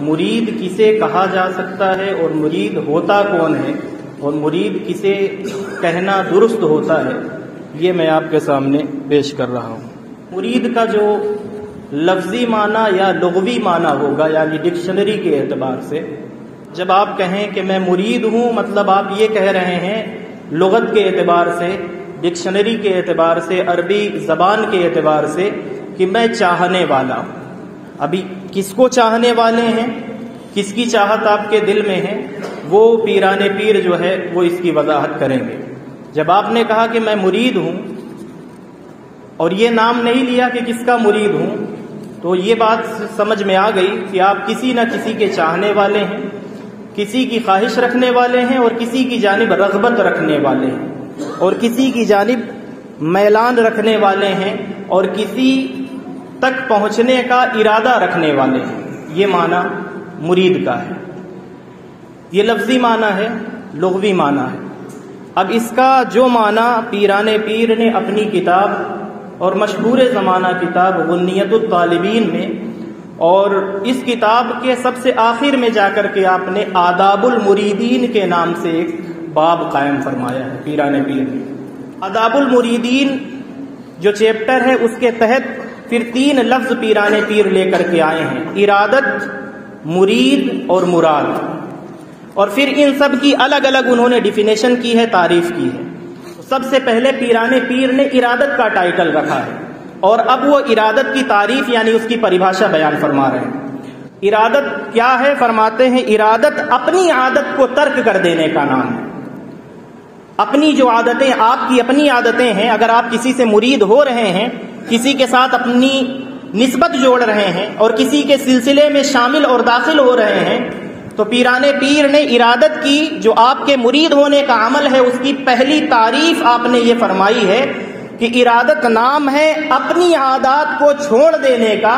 مرید کسے کہا جا سکتا ہے اور مرید ہوتا کون ہے اور مرید کسے کہنا درست ہوتا ہے، یہ میں آپ کے سامنے پیش کر رہا ہوں۔ مرید کا جو لفظی معنی یا لغوی معنی ہوگا، یعنی ڈکشنری کے اعتبار سے، جب آپ کہیں کہ میں مرید ہوں، مطلب آپ یہ کہہ رہے ہیں لغت کے اعتبار سے، ڈکشنری کے اعتبار سے، عربی زبان کے اعتبار سے، کہ میں چاہنے والا ہوں۔ ابھی کس کو چاہنے والے ہیں، کس کی چاہت آپ کے دل میں ہے، وہ پیران پیر جو ہے وہ اس کی وضاحت کریں گے۔ جب آپ نے کہا کہ میں مرید ہوں اور یہ نام نہیں لیا کہ کس کا مرید ہوں، تو یہ بات سمجھ میں آ گئی کہ آپ کسی نہ کسی کے چاہنے والے ہیں، کسی کی خواہش رکھنے والے ہیں، اور کسی کی جانب رغبت رکھنے والے ہیں، اور کسی کی جانب میلان رکھنے والے ہیں، اور کسی تک پہنچنے کا ارادہ رکھنے والے ہیں۔ یہ معنی مرید کا ہے۔ یہ لفظی معنی ہے، لغوی معنی ہے۔ اب اس کا جو معنی پیران پیر نے اپنی کتاب اور مشہور زمانہ کتاب غنیۃ الطالبین میں، اور اس کتاب کے سب سے آخر میں جا کر کے آپ نے آداب المریدین کے نام سے ایک باب قائم فرمایا ہے پیران پیر نے۔ آداب المریدین جو چیپٹر ہے، اس کے تحت پھر 3 لفظ پیران پیر لے کر کے آئے ہیں: ارادت، مرید اور مراد، اور پھر ان سب کی الگ الگ انہوں نے ڈیفینیشن کی ہے، تعریف کی ہے۔ سب سے پہلے پیران پیر نے ارادت کا ٹائٹل رکھا ہے، اور اب وہ ارادت کی تعریف یعنی اس کی پریبھاشا بیان فرما رہے ہیں۔ ارادت کیا ہے؟ فرماتے ہیں ارادت اپنی عادت کو ترک کر دینے کا نام ہے۔ اپنی جو عادتیں آپ کی اپنی عادتیں ہیں، اگر آپ کسی سے مرید ہو رہے ہیں، کسی کے ساتھ اپنی نسبت جوڑ رہے ہیں اور کسی کے سلسلے میں شامل اور داخل ہو رہے ہیں، تو پیران پیر نے ارادت کی جو آپ کے مرید ہونے کا عمل ہے، اس کی پہلی تعریف آپ نے یہ فرمائی ہے کہ ارادت نام ہے اپنی عادات کو چھوڑ دینے کا،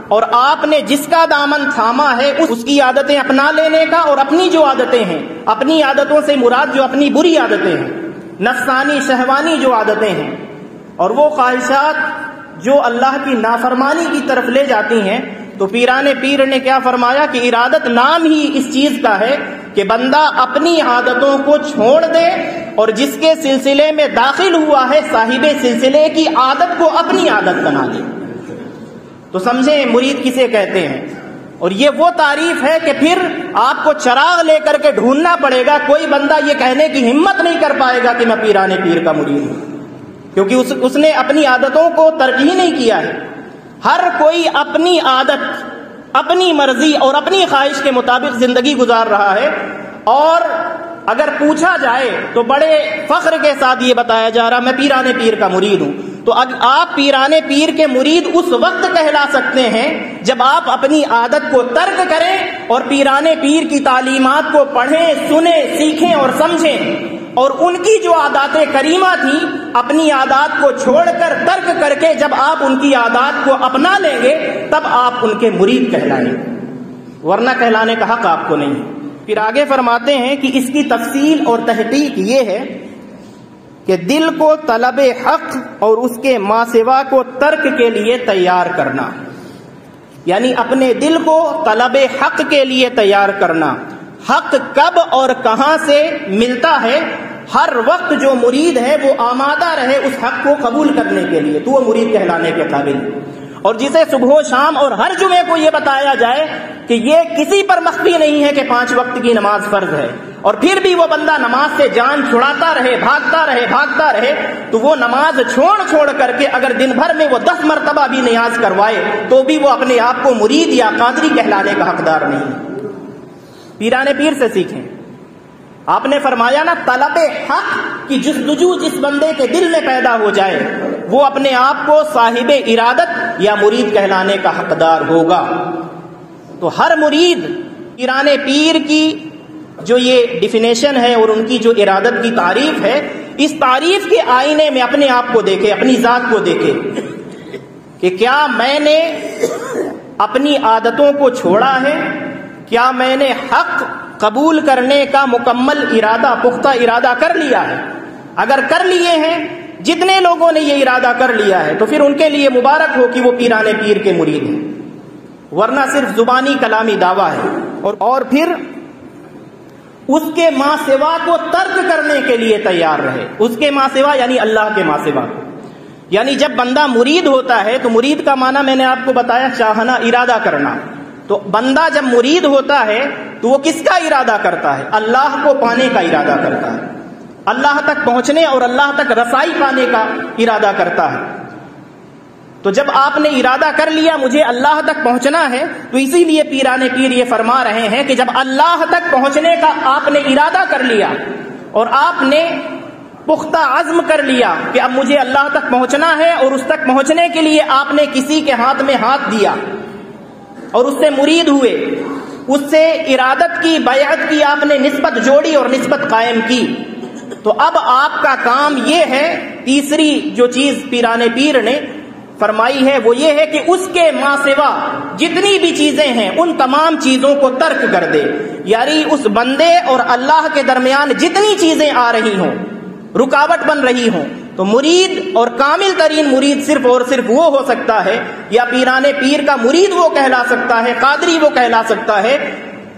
اور آپ نے جس کا دامن تھاما ہے اس کی عادتیں اپنا لینے کا، اور اپنی جو عادتیں ہیں، اپنی عادتوں سے مراد جو اپنی بری عادتیں ہیں، نفسانی شہوانی جو عادتیں ہیں، اور وہ خواہشات جو اللہ کی نافرمانی کی طرف لے جاتی ہیں، تو پیران پیر نے کیا فرمایا کہ ارادت نام ہی اس چیز کا ہے کہ بندہ اپنی عادتوں کو چھوڑ دے، اور جس کے سلسلے میں داخل ہوا ہے صاحب سلسلے کی عادت کو اپنی عادت بنا لے۔ تو سمجھیں مرید کسے کہتے ہیں، اور یہ وہ تعریف ہے کہ پھر آپ کو چراغ لے کر کے ڈھونڈنا پڑے گا۔ کوئی بندہ یہ کہنے کی ہمت نہیں کر پائے گا کہ میں پیران پیر کا مرید ہوں، کیونکہ اس نے اپنی عادتوں کو ترک ہی نہیں کیا ہے۔ ہر کوئی اپنی عادت، اپنی مرضی اور اپنی خواہش کے مطابق زندگی گزار رہا ہے، اور اگر پوچھا جائے تو بڑے فخر کے ساتھ یہ بتایا جا رہا میں پیران پیر کا مرید ہوں۔ تو آپ پیران پیر کے مرید اس وقت کہلا سکتے ہیں جب آپ اپنی عادت کو ترک کریں اور پیران پیر کی تعلیمات کو پڑھیں، سنیں، سیکھیں اور سمجھیں، اور ان کی جو عادات کریمہ تھیں اپنی عادات کو چھوڑ کر ترک کر کے جب آپ ان کی عادات کو اپنا لیں گے تب آپ ان کے مرید کہلائیں گے، ورنہ کہلانے کا حق آپ کو نہیں ہے۔ پھر آگے فرماتے ہیں کہ اس کی تفصیل اور تحقیق یہ ہے کہ دل کو طلب حق اور اس کے ماسوا کو ترک کے لیے تیار کرنا، یعنی اپنے دل کو طلب حق کے لیے تیار کرنا۔ حق کب اور کہاں سے ملتا ہے؟ ہر وقت جو مرید ہے وہ آمادہ رہے اس حق کو قبول کرنے کے لیے، تو وہ مرید کہلانے کے قابل ہے۔ اور جسے صبح و شام اور ہر جمعے کو یہ بتایا جائے کہ یہ کسی پر مخفی نہیں ہے کہ 5 وقت کی نماز فرض ہے، اور پھر بھی وہ بندہ نماز سے جان چھڑاتا رہے، بھاگتا رہے، تو وہ نماز چھوڑ کر کے اگر دن بھر میں وہ 10 مرتبہ بھی نیاز کروائے تو بھی وہ اپنے آپ کو مرید یا قادری کہلانے کا حقدار نہیں ہے۔ پیران پیر سے سیکھیں۔ آپ نے فرمایا نا، طلب حق کی جستجو جس بندے کے دل میں پیدا ہو جائے وہ اپنے آپ کو صاحب ارادت یا مرید کہلانے کا حقدار ہوگا۔ تو ہر مرید پیران پیر کی جو یہ ڈیفینیشن ہے اور ان کی جو ارادت کی تعریف ہے، اس تعریف کے آئینے میں اپنے آپ کو دیکھے، اپنی ذات کو دیکھے کہ کیا میں نے اپنی عادتوں کو چھوڑا ہے، کیا میں نے حق قبول کرنے کا مکمل ارادہ، پختہ ارادہ کر لیا ہے؟ اگر کر لیے ہیں، جتنے لوگوں نے یہ ارادہ کر لیا ہے، تو پھر ان کے لیے مبارک ہو کہ وہ پیران پیر کے مرید ہیں۔ ورنہ صرف زبانی کلامی دعویٰ ہے. اور پھر اس کے ماں سوا کو ترک کرنے کے لیے تیار رہے. اس کے ماں سوا یعنی اللہ کے ماں سوا کو. یعنی جب بندہ مرید ہوتا ہے تو مرید کا معنی میں نے آپ کو بتایا چاہنا، ارادہ کرنا. تو بندہ جب مرید ہوتا ہے تو وہ کس کا ارادہ کرتا ہے؟ اللہ کو پانے کا ارادہ کرتا ہے، اللہ تک پہنچنے اور اللہ تک رسائی پانے کا ارادہ کرتا ہے. تو جب آپ نے ارادہ کر لیا مجھے اللہ تک پہنچنا ہے، تو اسی لیے پیران پیر یہ فرما رہے ہیں کہ جب اللہ تک پہنچنے کا آپ نے ارادہ کر لیا اور آپ نے پختہ عزم کر لیا کہ اب مجھے اللہ تک پہنچنا ہے، اور اس تک پہنچنے کے لیے آپ نے کسی کے ہاتھ میں ہاتھ دیا اور اس سے مرید ہوئے، اس سے ارادت کی، بیعت کی، آپ نے نسبت جوڑی اور نسبت قائم کی، تو اب آپ کا کام یہ ہے، تیسری جو چیز پیران پیر نے فرمائی ہے وہ یہ ہے کہ اس کے ماں سوا جتنی بھی چیزیں ہیں ان تمام چیزوں کو ترک کر دے. یعنی اس بندے اور اللہ کے درمیان جتنی چیزیں آ رہی ہوں، رکاوٹ بن رہی ہوں، تو مرید اور کامل ترین مرید صرف اور صرف وہ ہو سکتا ہے، یا پیران پیر کا مرید وہ کہلا سکتا ہے، قادری وہ کہلا سکتا ہے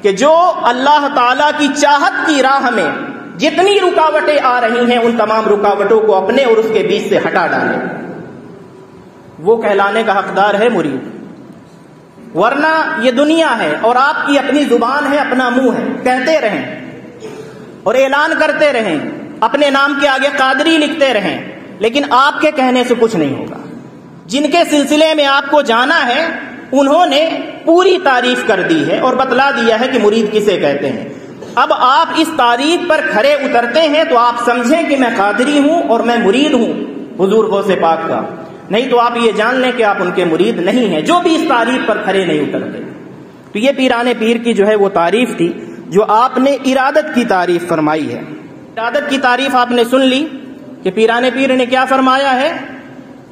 کہ جو اللہ تعالی کی چاہت کی راہ میں جتنی رکاوٹیں آ رہی ہیں ان تمام رکاوٹوں کو اپنے اور اس کے بیچ سے ہٹا ڈالے. وہ کہلانے کا حقدار ہے مرید. ورنہ یہ دنیا ہے اور آپ کی اپنی زبان ہے، اپنا منہ ہے، کہتے رہیں اور اعلان کرتے رہیں، اپنے نام کے آگے قادری لکھتے رہیں، لیکن آپ کے کہنے سے کچھ نہیں ہوگا. جن کے سلسلے میں آپ کو جانا ہے انہوں نے پوری تعریف کر دی ہے اور بتلا دیا ہے کہ مرید کسے کہتے ہیں. اب آپ اس تعریف پر کھرے اترتے ہیں تو آپ سمجھیں کہ میں قادری ہوں اور میں مرید ہوں حضور غوث پاک کا، نہیں تو آپ یہ جان لیں کہ آپ ان کے مرید نہیں ہیں جو بھی اس تعریف پر کھرے نہیں اترتے. تو یہ پیران پیر کی جو ہے وہ تعریف تھی جو آپ نے ارادت کی تعریف فرمائی ہے. ارادت کی تعریف آپ نے سن لی کہ پیران پیر نے کیا فرمایا ہے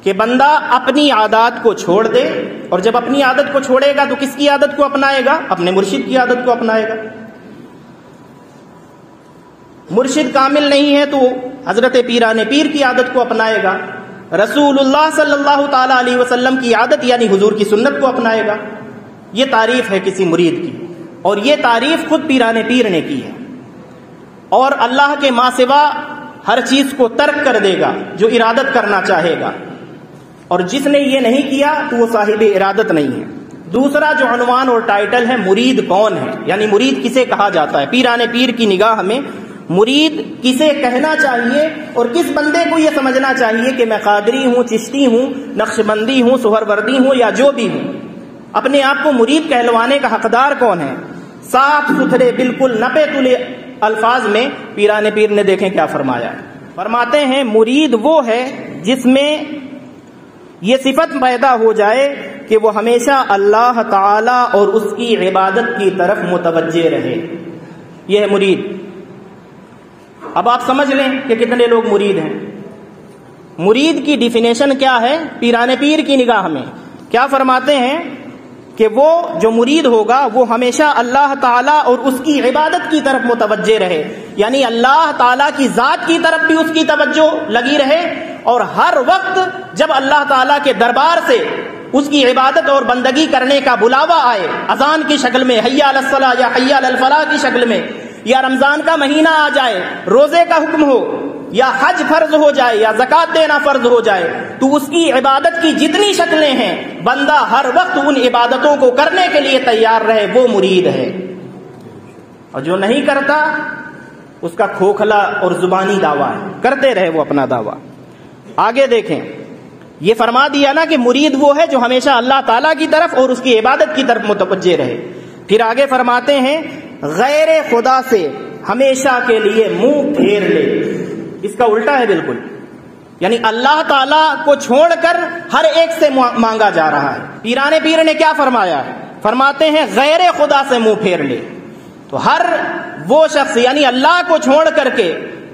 کہ بندہ اپنی عادات کو چھوڑ دے، اور جب اپنی عادت کو چھوڑے گا تو کس کی عادت کو اپنائے گا؟ اپنے مرشد کی عادت کو اپنائے گا. مرشد کامل نہیں ہے تو حضرت پیران پیر کی عادت کو اپنائے گا، رسول اللہ صلی اللہ تعالی علیہ وسلم کی عادت یعنی حضور کی سنت کو اپنائے گا. یہ تعریف ہے کسی مرید کی، اور یہ تعریف خود پیران پیر نے کی ہے. اور اللہ کے ماں سوا ہر چیز کو ترک کر دے گا جو ارادت کرنا چاہے گا، اور جس نے یہ نہیں کیا تو وہ صاحب ارادت نہیں ہے. دوسرا جو عنوان اور ٹائٹل ہے مرید کون ہے، یعنی مرید کسے کہا جاتا ہے. پیران پیر کی نگاہ میں مرید کسے کہنا چاہیے اور کس بندے کو یہ سمجھنا چاہیے کہ میں قادری ہوں، چشتی ہوں، نقشبندی ہوں، سہروردی ہوں یا جو بھی ہوں، اپنے آپ کو مرید کہلوانے کا حقدار کون ہے؟ صاف ستھرے بالکل نپے تلے الفاظ میں پیران پیر نے دیکھیں کیا فرمایا. فرماتے ہیں مرید وہ ہے جس میں یہ صفت پیدا ہو جائے کہ وہ ہمیشہ اللہ تعالی اور اس کی عبادت کی طرف متوجہ رہے. یہ ہے مرید. اب آپ سمجھ لیں کہ کتنے لوگ مرید ہیں. مرید کی ڈیفینیشن کیا ہے پیران پیر کی نگاہ میں؟ کیا فرماتے ہیں کہ وہ جو مرید ہوگا وہ ہمیشہ اللہ تعالیٰ اور اس کی عبادت کی طرف متوجہ رہے، یعنی اللہ تعالیٰ کی ذات کی طرف بھی اس کی توجہ لگی رہے، اور ہر وقت جب اللہ تعالیٰ کے دربار سے اس کی عبادت اور بندگی کرنے کا بلاوا آئے، اذان کی شکل میں، حی علی الصلاۃ یا حی علی الفلاح کی شکل میں، یا رمضان کا مہینہ آ جائے، روزے کا حکم ہو، یا حج فرض ہو جائے، یا زکوٰۃ دینا فرض ہو جائے، تو اس کی عبادت کی جتنی شکلیں ہیں بندہ ہر وقت ان عبادتوں کو کرنے کے لیے تیار رہے، وہ مرید ہے. اور جو نہیں کرتا اس کا کھوکھلا اور زبانی دعویٰ ہے، کرتے رہے وہ اپنا دعویٰ. آگے دیکھیں، یہ فرما دیا نا کہ مرید وہ ہے جو ہمیشہ اللہ تعالیٰ کی طرف اور اس کی عبادت کی طرف متوجہ رہے. پھر آگے فرماتے ہیں غیر خدا سے ہمیشہ کے لیے منہ پھیر لے. اس کا الٹا ہے بالکل، یعنی اللہ تعالیٰ کو چھوڑ کر ہر ایک سے مانگا جا رہا ہے. پیران پیر نے کیا فرمایا؟ فرماتے ہیں غیر خدا سے منہ پھیر لے. تو ہر وہ شخص یعنی اللہ کو چھوڑ کر کے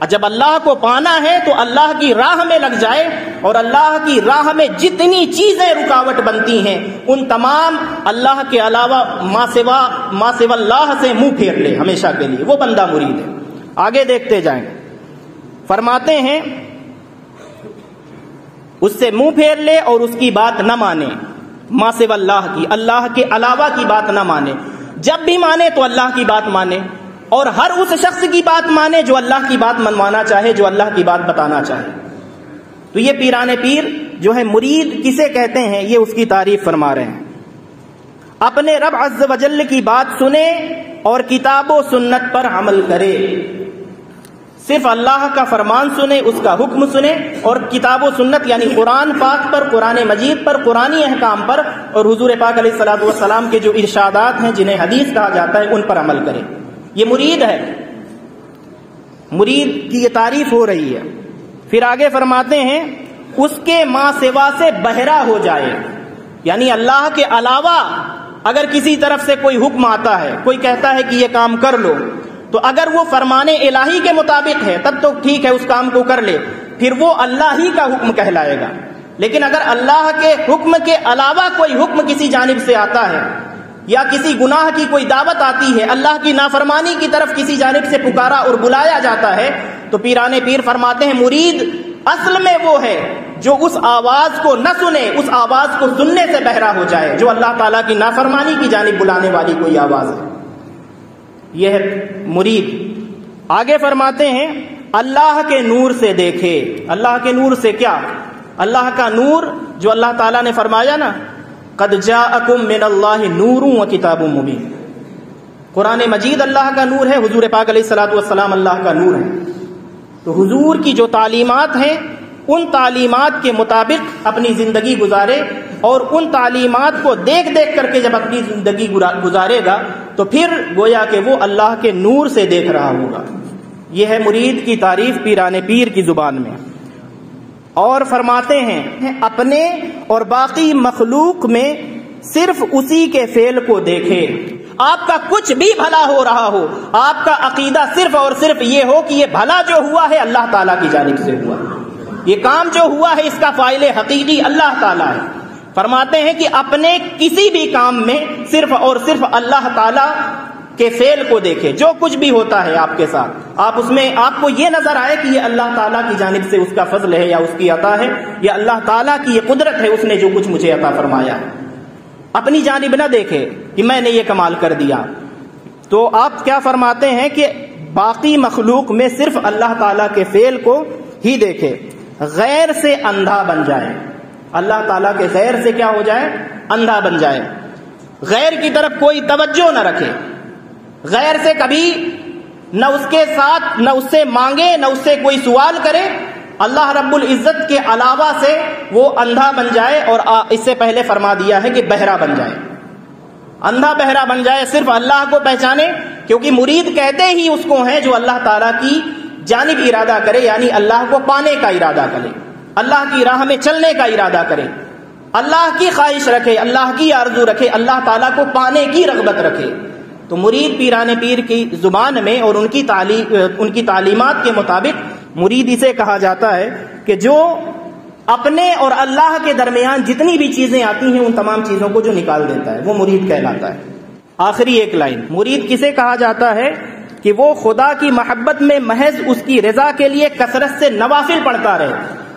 جب اللہ کو پانا ہے تو اللہ کی راہ میں لگ جائے، اور اللہ کی راہ میں جتنی چیزیں رکاوٹ بنتی ہیں ان تمام اللہ کے علاوہ ما سوا اللہ سے منہ پھیر لے ہمیشہ کے لیے. وہ بندہ مرید ہے. آگے دیکھتے جائیں. فرماتے ہیں اس سے منہ پھیر لے اور اس کی بات نہ مانے. ما سوا اللہ کی، اللہ کے علاوہ کی بات نہ مانے، جب بھی مانے تو اللہ کی بات مانے، اور ہر اس شخص کی بات مانے جو اللہ کی بات منوانا چاہے، جو اللہ کی بات بتانا چاہے۔ تو یہ پیران پیر جو ہے مرید کسے کہتے ہیں، یہ اس کی تعریف فرما رہے ہیں۔ اپنے رب عز و جل کی بات سنے اور کتاب و سنت پر عمل کرے، صرف اللہ کا فرمان سنے، اس کا حکم سنے، اور کتاب و سنت یعنی قرآن پاک پر، قرآن مجید پر، قرآنی احکام پر، اور حضور پاک علیہ الصلوۃ والسلام کے جو ارشادات ہیں جنہیں حدیث کہا جاتا ہے ان پر عمل کرے۔ یہ مرید ہے، مرید کی یہ تعریف ہو رہی ہے۔ پھر آگے فرماتے ہیں اس کے ماں سوا سے بہرا ہو جائے، یعنی اللہ کے علاوہ اگر کسی طرف سے کوئی حکم آتا ہے، کوئی کہتا ہے کہ یہ کام کر لو، تو اگر وہ فرمان الہی کے مطابق ہے تب تو ٹھیک ہے، اس کام کو کر لے، پھر وہ اللہ ہی کا حکم کہلائے گا۔ لیکن اگر اللہ کے حکم کے علاوہ کوئی حکم کسی جانب سے آتا ہے، یا کسی گناہ کی کوئی دعوت آتی ہے، اللہ کی نافرمانی کی طرف کسی جانب سے پکارا اور بلایا جاتا ہے، تو پیران پیر فرماتے ہیں مرید اصل میں وہ ہے جو اس آواز کو نہ سنے، اس آواز کو سننے سے بہرا ہو جائے، جو اللہ تعالیٰ کی نافرمانی کی جانب بلانے والی کوئی آواز ہے، یہ ہے مرید۔ آگے فرماتے ہیں اللہ کے نور سے دیکھے۔ اللہ کے نور سے کیا؟ اللہ کا نور جو اللہ تعالیٰ نے فرمایا نا، قد جاءکم من اللہ نور و کتاب مبین، قرآن مجید اللہ کا نور ہے، حضور پاک علیہ الصلوۃ والسلام اللہ کا نور ہے۔ تو حضور کی جو تعلیمات ہیں ان تعلیمات کے مطابق اپنی زندگی گزارے، اور ان تعلیمات کو دیکھ دیکھ کر کے جب اپنی زندگی گزارے گا تو پھر گویا کہ وہ اللہ کے نور سے دیکھ رہا ہوگا۔ یہ ہے مرید کی تعریف پیران پیر کی زبان میں۔ اور فرماتے ہیں اپنے اور باقی مخلوق میں صرف اسی کے فعل کو دیکھے۔ آپ کا کچھ بھی بھلا ہو رہا ہو، آپ کا عقیدہ صرف اور صرف یہ ہو کہ یہ بھلا جو ہوا ہے اللہ تعالیٰ کی جانب سے ہوا، یہ کام جو ہوا ہے اس کا فاعل حقیقی اللہ تعالیٰ ہے۔ فرماتے ہیں کہ اپنے کسی بھی کام میں صرف اور صرف اللہ تعالیٰ کے فعل کو دیکھے، جو کچھ بھی ہوتا ہے آپ کے ساتھ، آپ اس میں آپ کو یہ نظر آئے کہ یہ اللہ تعالیٰ کی جانب سے اس کا فضل ہے یا اس کی عطا ہے، یا اللہ تعالیٰ کی یہ قدرت ہے، اس نے جو کچھ مجھے عطا فرمایا ہے۔ اپنی جانب نہ دیکھے کہ میں نے یہ کمال کر دیا۔ تو آپ کیا فرماتے ہیں کہ باقی مخلوق میں صرف اللہ تعالیٰ کے فعل کو ہی دیکھے، غیر سے اندھا بن جائے، اللہ تعالیٰ کے غیر سے کیا ہو جائے؟ اندھا بن جائے، غیر کی طرف کوئی توجہ نہ رکھے، غیر سے کبھی نہ اس کے ساتھ نہ اس سے مانگے، نہ اس سے کوئی سوال کرے، اللہ رب العزت کے علاوہ سے وہ اندھا بن جائے، اور اس سے پہلے فرما دیا ہے کہ بہرا بن جائے، اندھا بہرا بن جائے، صرف اللہ کو پہچانے، کیونکہ مرید کہتے ہی اس کو ہیں جو اللہ تعالیٰ کی جانب ارادہ کرے، یعنی اللہ کو پانے کا ارادہ کرے، اللہ کی راہ میں چلنے کا ارادہ کرے، اللہ کی خواہش رکھے، اللہ کی آرزو رکھے، اللہ تعالیٰ کو پانے کی رغبت رکھے۔ تو مرید پیران پیر کی زبان میں اور ان کی تعلیمات کے مطابق مرید اسے کہا جاتا ہے کہ جو اپنے اور اللہ کے درمیان جتنی بھی چیزیں آتی ہیں ان تمام چیزوں کو جو نکال دیتا ہے وہ مرید کہلاتا ہے۔ آخری ایک لائن، مرید کسے کہا جاتا ہے کہ وہ خدا کی محبت میں محض اس کی رضا کے لیے کثرت سے نوافل پڑھتا رہے۔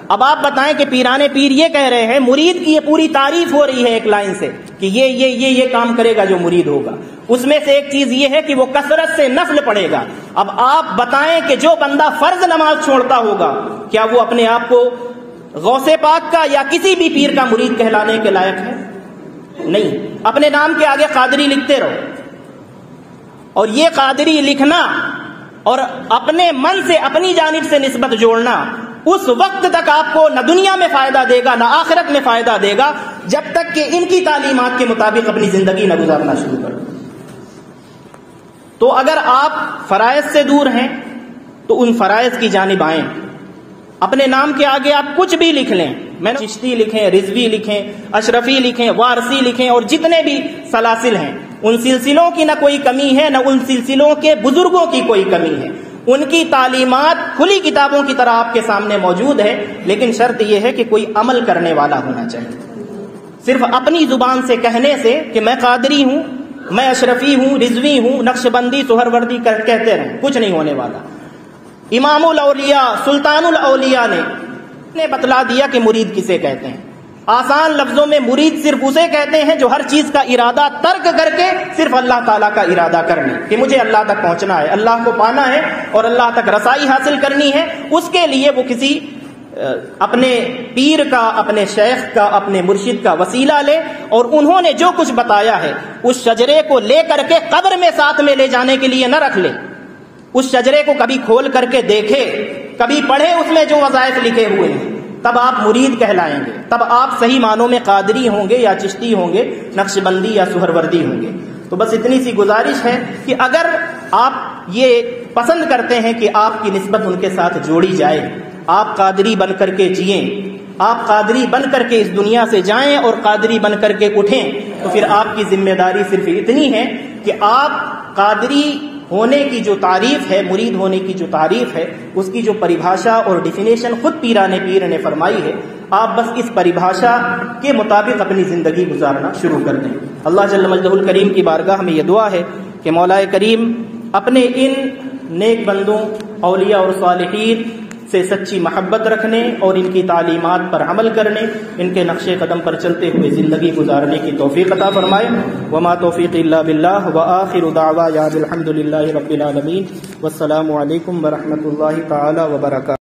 اب آپ بتائیں کہ پیران پیر یہ کہہ رہے ہیں، مرید کی یہ پوری تعریف ہو رہی ہے ایک لائن سے کہ یہ کام کرے گا جو مرید ہوگا، اس میں سے ایک چیز یہ ہے کہ وہ کثرت سے نفل پڑھے گا۔ اب آپ بتائیں کہ جو بندہ فرض نماز چھوڑتا ہوگا کیا وہ اپنے آپ کو غوث پاک کا یا کسی بھی پیر کا مرید کہلانے کے لائق ہے؟ نہیں۔ اپنے نام کے آگے قادری لکھتے رہو، اور یہ قادری لکھنا اور اپنے من سے اپنی جانب سے نسبت جوڑنا اس وقت تک آپ کو نہ دنیا میں فائدہ دے گا نہ آخرت میں فائدہ دے گا جب تک کہ ان کی تعلیمات کے مطابق اپنی زندگی نہ گزارنا شروع کر۔ تو اگر آپ فرائض سے دور ہیں تو ان فرائض کی جانب آئیں۔ اپنے نام کے آگے آپ کچھ بھی لکھ لیں، میں چشتی لکھیں، رضوی لکھیں، اشرفی لکھیں، وارسی لکھیں، اور جتنے بھی سلاسل ہیں ان سلسلوں کی نہ کوئی کمی ہے، نہ ان سلسلوں کے بزرگوں کی کوئی کمی ہے، ان کی تعلیمات کھلی کتابوں کی طرح آپ کے سامنے موجود ہے، لیکن شرط یہ ہے کہ کوئی عمل کرنے والا ہونا چاہیے۔ صرف اپنی زبان سے کہنے سے کہ میں قادری ہوں، میں اشرفی ہوں، رضوی ہوں، نقشبندی، سہروردی کہتے رہیں، کچھ نہیں ہونے والا۔ امام الاولیاء سلطان الاولیاء نے بتلا دیا کہ مرید کسے کہتے ہیں۔ آسان لفظوں میں مرید صرف اسے کہتے ہیں جو ہر چیز کا ارادہ ترک کر کے صرف اللہ تعالیٰ کا ارادہ کر لے کہ مجھے اللہ تک پہنچنا ہے، اللہ کو پانا ہے اور اللہ تک رسائی حاصل کرنی ہے۔ اس کے لیے وہ کسی اپنے پیر کا، اپنے شیخ کا، اپنے مرشد کا وسیلہ لے، اور انہوں نے جو کچھ بتایا ہے اس شجرے کو لے کر کے قبر میں ساتھ میں لے جانے کے لیے نہ رکھ لے، اس شجرے کو کبھی کھول کر کے دیکھے، کبھی پڑھے اس میں جو وظائف لکھے ہوئے ہیں، تب آپ مرید کہلائیں گے، تب آپ صحیح معنوں میں قادری ہوں گے یا چشتی ہوں گے، نقش بندی یا سہروردی ہوں گے۔ تو بس اتنی سی گزارش ہے کہ اگر آپ یہ پسند کرتے ہیں کہ آپ کی نسبت ان کے ساتھ جوڑی جائے، آپ قادری بن کر کے جئیں، آپ قادری بن کر کے اس دنیا سے جائیں اور قادری بن کر کے اٹھیں، تو پھر آپ کی ذمہ داری صرف اتنی ہے کہ آپ قادری ہونے کی جو تعریف ہے، مرید ہونے کی جو تعریف ہے، اس کی جو پریبھاشا اور ڈیفینیشن خود پیران پیر نے فرمائی ہے، آپ بس اس پریبھاشا کے مطابق اپنی زندگی گزارنا شروع کر دیں۔ اللہ جل مجدہ الکریم کی بارگاہ میں یہ دعا ہے کہ مولا کریم اپنے ان نیک بندوں، اولیاء اور صالحین سے سچی محبت رکھنے اور ان کی تعلیمات پر عمل کرنے، ان کے نقش قدم پر چلتے ہوئے زندگی گزارنے کی توفیق عطا فرمائے۔ وما توفیق الا باللہ، وآخر دعوانا الحمد للہ رب العالمین، والسلام علیکم ورحمۃ اللہ تعالی وبرکاتہ۔